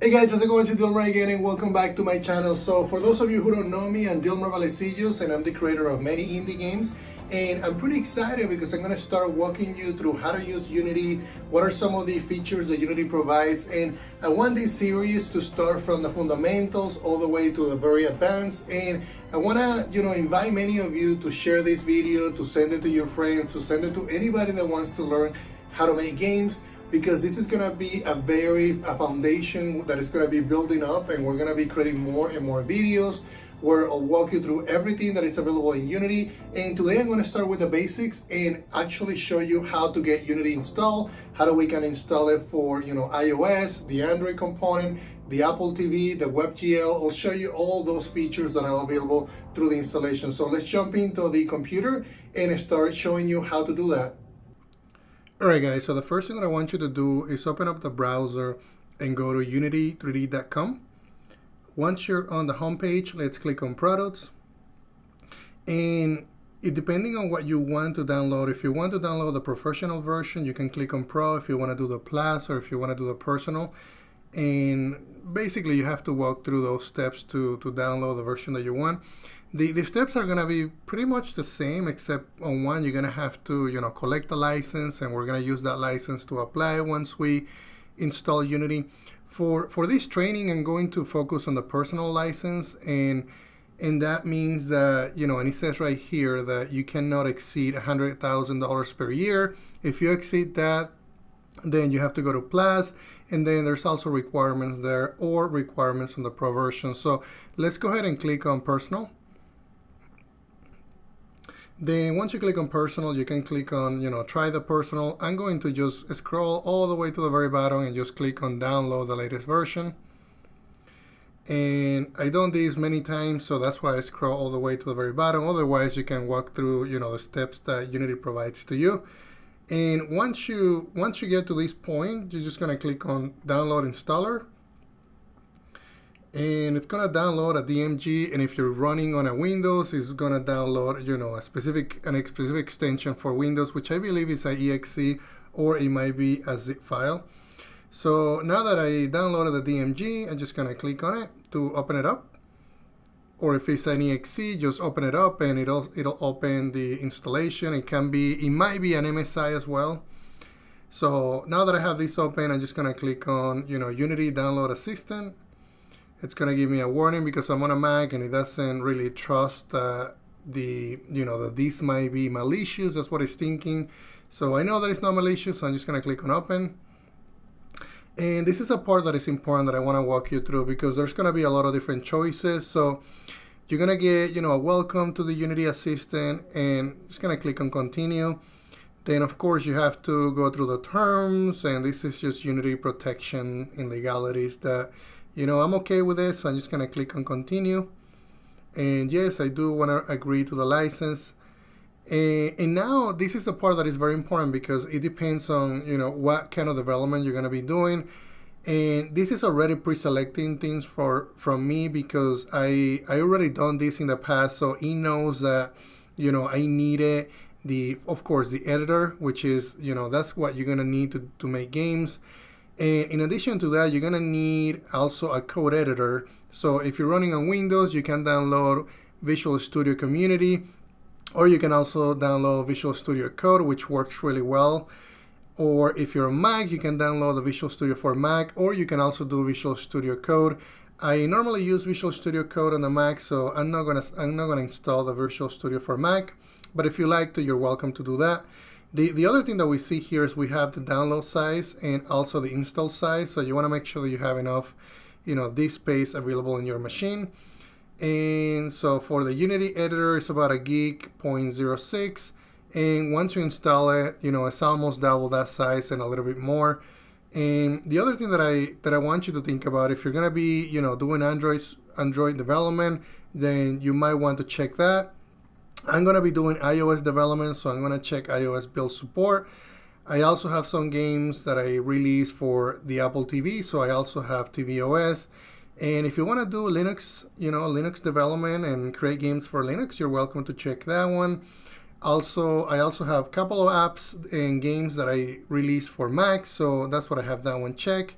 Hey guys, how's it going? It's Dilmer again and welcome back to my channel. So for those of you who don't know me, I'm Dilmer Valecillos and I'm the creator of many indie games. And I'm pretty excited because I'm going to start walking you through how to use Unity, what are some of the features that Unity provides. And I want this series to start from the fundamentals all the way to the very advanced. And I want to, invite many of you to share this video, to send it to your friends, to send it to anybody that wants to learn how to make games, because this is going to be a foundation that is going to be building up, and we're going to be creating more and more videos where I'll walk you through everything that is available in Unity. And today I'm going to start with the basics and actually show you how to get Unity installed, how we can install it for iOS, the Android component, the Apple TV, the WebGL. I'll show you all those features that are available through the installation. So let's jump into the computer and start showing you how to do that. Alright guys, so the first thing that I want you to do is open up the browser and go to Unity3d.com. Once you're on the home page, let's click on products. And depending on what you want to download, if you want to download the professional version, you can click on Pro. If you want to do the Plus, or if you want to do the personal. And basically you have to walk through those steps to download the version that you want. The steps are going to be pretty much the same, except on one, you're going to have to, collect the license, and we're going to use that license to apply once we install Unity. For this training, I'm going to focus on the personal license, and that means that, and it says right here that you cannot exceed $100,000 per year. If you exceed that, then you have to go to Plus, and then there's also requirements there, or requirements on the Pro version. So let's go ahead and click on personal. Then once you click on personal, you can click on, try the personal. I'm going to just scroll all the way to the very bottom and just click on download the latest version. And I've done this many times, so that's why I scroll all the way to the very bottom. Otherwise, you can walk through, the steps that Unity provides to you. And once you get to this point, you're just going to click on download installer. And it's going to download a DMG, and if you're running on a Windows, it's going to download, a specific extension for Windows, which I believe is an exe, or it might be a zip file. So now that I downloaded the DMG, I'm just going to click on it to open it up. Or if it's an exe, just open it up and it'll open the installation. It might be an MSI as well. So now that I have this open, I'm just going to click on, Unity Download Assistant. It's going to give me a warning because I'm on a Mac and it doesn't really trust that this might be malicious. That's what it's thinking. So I know that it's not malicious, so I'm just going to click on open. And this is a part that is important that I want to walk you through, because there's going to be a lot of different choices. So you're going to get, a welcome to the Unity Assistant, and just going to click on continue. Then of course you have to go through the terms, and this is just Unity protection and legalities that I'm okay with this, so I'm just going to click on continue. And yes, I do want to agree to the license. And now this is the part that is very important, because it depends on, what kind of development you're going to be doing. And this is already pre-selecting things from me, because I already done this in the past. So it knows that, I needed of course, the editor, which is, that's what you're going to need to make games. And in addition to that, you're going to need also a code editor. So if you're running on Windows, you can download Visual Studio Community, or you can also download Visual Studio Code, which works really well. Or if you're on Mac, you can download the Visual Studio for Mac, or you can also do Visual Studio Code. I normally use Visual Studio Code on the Mac, so I'm not gonna install the Visual Studio for Mac. But if you like to, you're welcome to do that. The other thing that we see here is we have the download size and also the install size. So you want to make sure that you have enough, disk space available in your machine. And so for the Unity editor, it's about 1 gig, 0.06. And once you install it, it's almost double that size and a little bit more. And the other thing that I want you to think about, if you're going to be, doing Android development, then you might want to check that. I'm going to be doing iOS development, so I'm going to check iOS build support. I also have some games that I release for the Apple TV, so I also have tvOS. And if you want to do Linux, Linux development and create games for Linux, you're welcome to check that one. Also, I also have a couple of apps and games that I release for Mac, so that's what I have that one checked.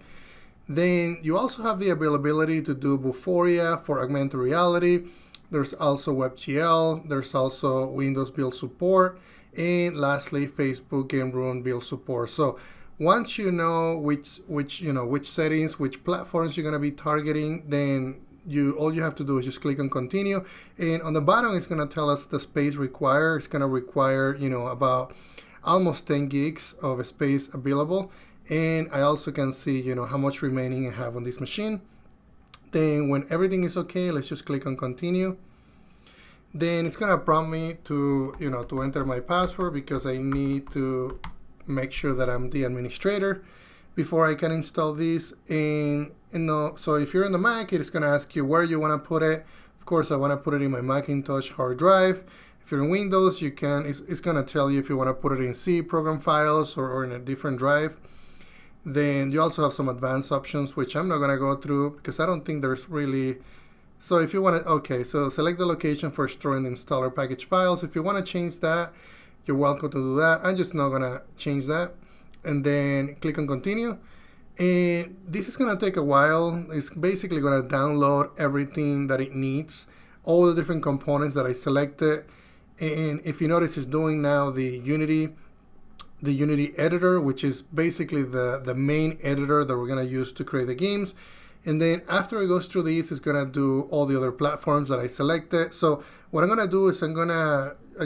Then you also have the availability to do Vuforia for augmented reality. There's also WebGL. There's also Windows build support. And lastly, Facebook Game Room build support. So once you know which settings, which platforms you're going to be targeting, then all you have to do is just click on continue. And on the bottom, it's going to tell us the space required. It's going to require, about almost 10 gigs of space available. And I also can see, how much remaining I have on this machine. Then when everything is okay, let's just click on continue. Then it's gonna prompt me to, to enter my password because I need to make sure that I'm the administrator before I can install this. And so if you're in the Mac, it's gonna ask you where you wanna put it. Of course, I wanna put it in my Macintosh hard drive. If you're in Windows, it's gonna tell you if you wanna put it in C program files or in a different drive. Then you also have some advanced options, which I'm not going to go through because I don't think there's really. So if you want to, okay, so select the location for storing the installer package files. If you want to change that, you're welcome to do that. I'm just not going to change that. And then click on continue. And this is going to take a while. It's basically going to download everything that it needs, all the different components that I selected. And if you notice, it's doing now the Unity Editor, which is basically the main editor that we're going to use to create the games. And then after it goes through these, it's going to do all the other platforms that I selected. So what I'm going to do is I'm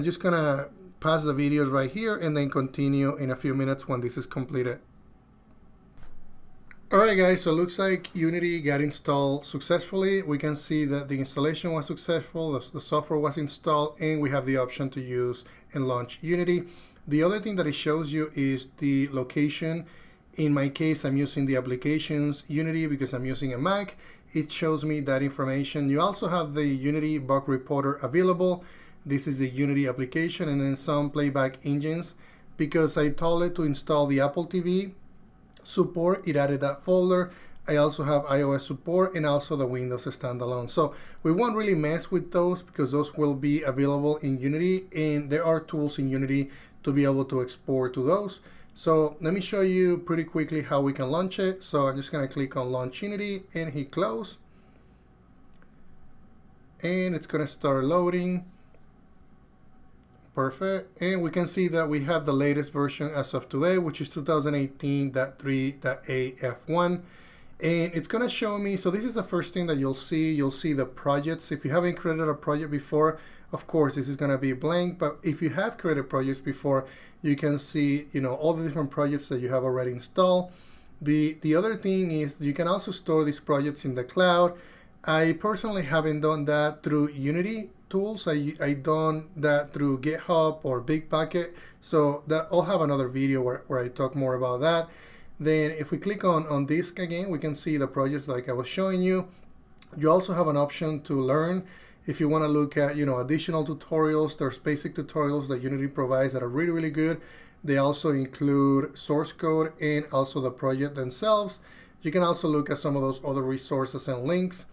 just going to pause the videos right here and then continue in a few minutes when this is completed. Alright guys, so it looks like Unity got installed successfully. We can see that the installation was successful, the software was installed, and we have the option to use and launch Unity. The other thing that it shows you is the location. In my case, I'm using the applications Unity because I'm using a Mac. It shows me that information. You also have the Unity bug reporter available. This is the Unity application, and then some playback engines. Because I told it to install the Apple TV support, it added that folder. I also have iOS support and also the Windows standalone. So we won't really mess with those because those will be available in Unity, and there are tools in Unity to be able to export to those. So let me show you pretty quickly how we can launch it. So I'm just going to click on Launch Unity and hit close. And it's going to start loading. Perfect. And we can see that we have the latest version as of today, which is 2018.3.AF1. And it's going to show me, so this is the first thing that you'll see. You'll see the projects. If you haven't created a project before, of course, this is going to be blank. But if you have created projects before, you can see, all the different projects that you have already installed. The other thing is you can also store these projects in the cloud. I personally haven't done that through Unity tools. I done that through GitHub or Bitbucket. So I'll have another video where I talk more about that. Then if we click on disk again, we can see the projects like I was showing you. You also have an option to learn. If you want to look at, additional tutorials, there's basic tutorials that Unity provides that are really, really good. They also include source code and also the project themselves. You can also look at some of those other resources and links.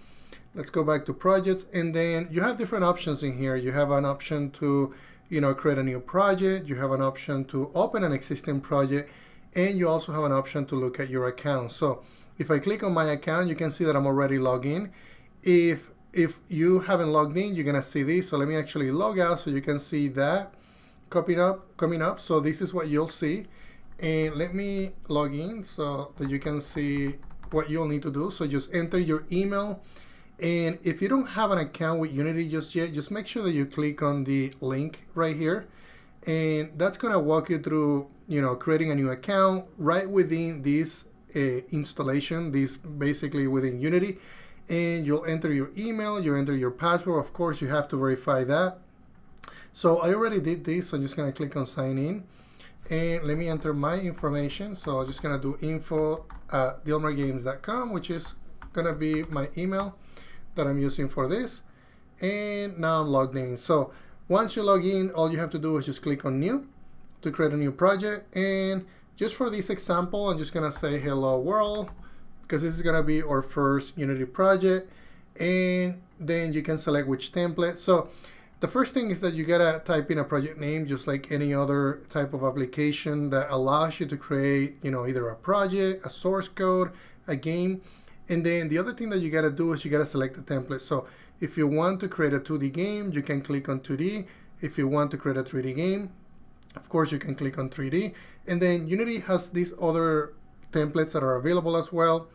Let's go back to projects, and then you have different options in here. You have an option to, create a new project. You have an option to open an existing project, and you also have an option to look at your account. So if I click on my account, you can see that I'm already logged in. If you haven't logged in, you're gonna see this. So let me actually log out so you can see that coming up. So this is what you'll see. And let me log in so that you can see what you'll need to do. So just enter your email. And if you don't have an account with Unity just yet, just make sure that you click on the link right here. And that's gonna walk you through, creating a new account right within this installation, this basically within Unity. And you'll enter your email, you enter your password. Of course, you have to verify that. So I already did this, so I'm just gonna click on sign in. And let me enter my information. So I'm just gonna do info@dilmergames.com, which is gonna be my email that I'm using for this. And now I'm logged in. So once you log in, all you have to do is just click on new to create a new project. And just for this example, I'm just gonna say hello world, because this is gonna be our first Unity project. And then you can select which template. So the first thing is that you gotta type in a project name, just like any other type of application that allows you to create, either a project, a source code, a game. And then the other thing that you gotta do is you gotta select the template. So if you want to create a 2D game, you can click on 2D. If you want to create a 3D game, of course you can click on 3D. And then Unity has these other templates that are available as well.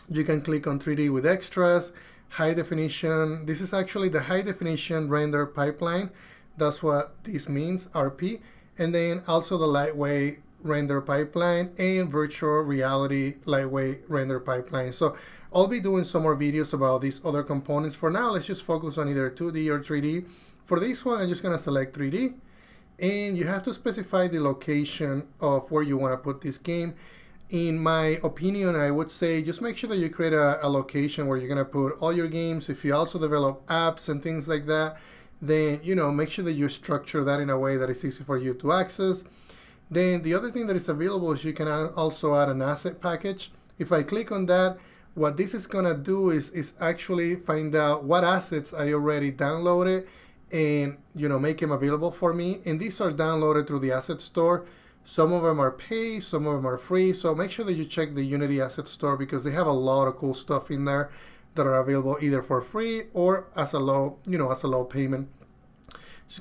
You can click on 3D with extras, high definition. This is actually the high definition render pipeline. That's what this means, RP. And then also the lightweight render pipeline and virtual reality lightweight render pipeline. So I'll be doing some more videos about these other components. For now, let's just focus on either 2D or 3D. For this one, I'm just gonna select 3D. And you have to specify the location of where you wanna put this game. In my opinion, I would say just make sure that you create a location where you're gonna put all your games. If you also develop apps and things like that, then make sure that you structure that in a way that is easy for you to access. Then the other thing that is available is you can also add an asset package. If I click on that, what this is gonna do is actually find out what assets I already downloaded and make them available for me. And these are downloaded through the asset store. Some of them are paid, some of them are free. So make sure that you check the Unity Asset Store because they have a lot of cool stuff in there that are available either for free or as a low, as a low payment.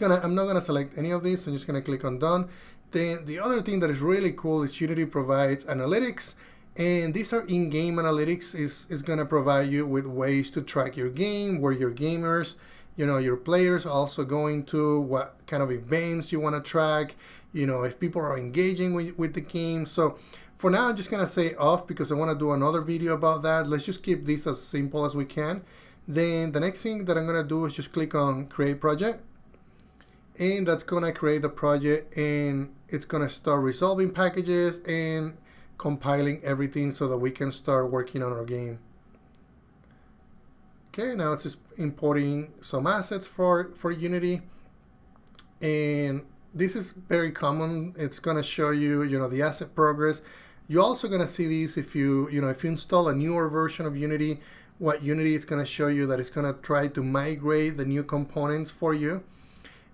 I'm not gonna select any of these. I'm just gonna click on done. Then the other thing that is really cool is Unity provides analytics, and these are in-game analytics. Is gonna provide you with ways to track your game, where your gamers, your players are also going to, what kind of events you wanna track, if people are engaging with the game. So for now, I'm just gonna say off because I wanna do another video about that. Let's just keep this as simple as we can. Then the next thing that I'm gonna do is just click on create project. And that's gonna create the project and it's gonna start resolving packages and compiling everything so that we can start working on our game. Okay, now it's just importing some assets for Unity. And this is very common. It's gonna show you, the asset progress. You're also gonna see these if you install a newer version of Unity, what Unity is gonna show you that it's gonna try to migrate the new components for you.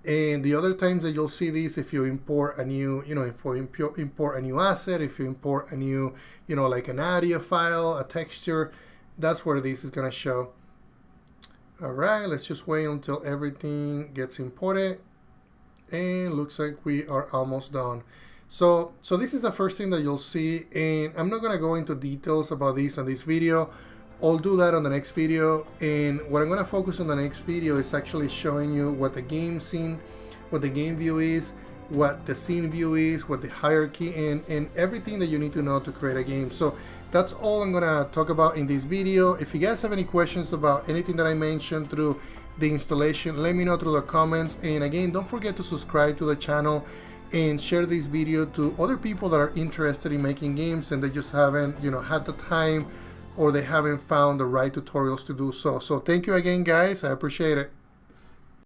And the other times that you'll see these, if you import a new, if you import a new asset, if you import a new, like an audio file, a texture, that's where this is gonna show. All right, let's just wait until everything gets imported. And looks like we are almost done. So this is the first thing that you'll see, and I'm not gonna go into details about this on this video. I'll do that on the next video, and what I'm gonna focus on the next video is actually showing you what the game scene, what the game view is, what the scene view is, what the hierarchy, and everything that you need to know to create a game. So that's all I'm gonna talk about in this video. If you guys have any questions about anything that I mentioned through the installation, let me know through the comments. And again, don't forget to subscribe to the channel and share this video to other people that are interested in making games and they just haven't had the time or they haven't found the right tutorials to do so. So thank you again, guys. I appreciate it.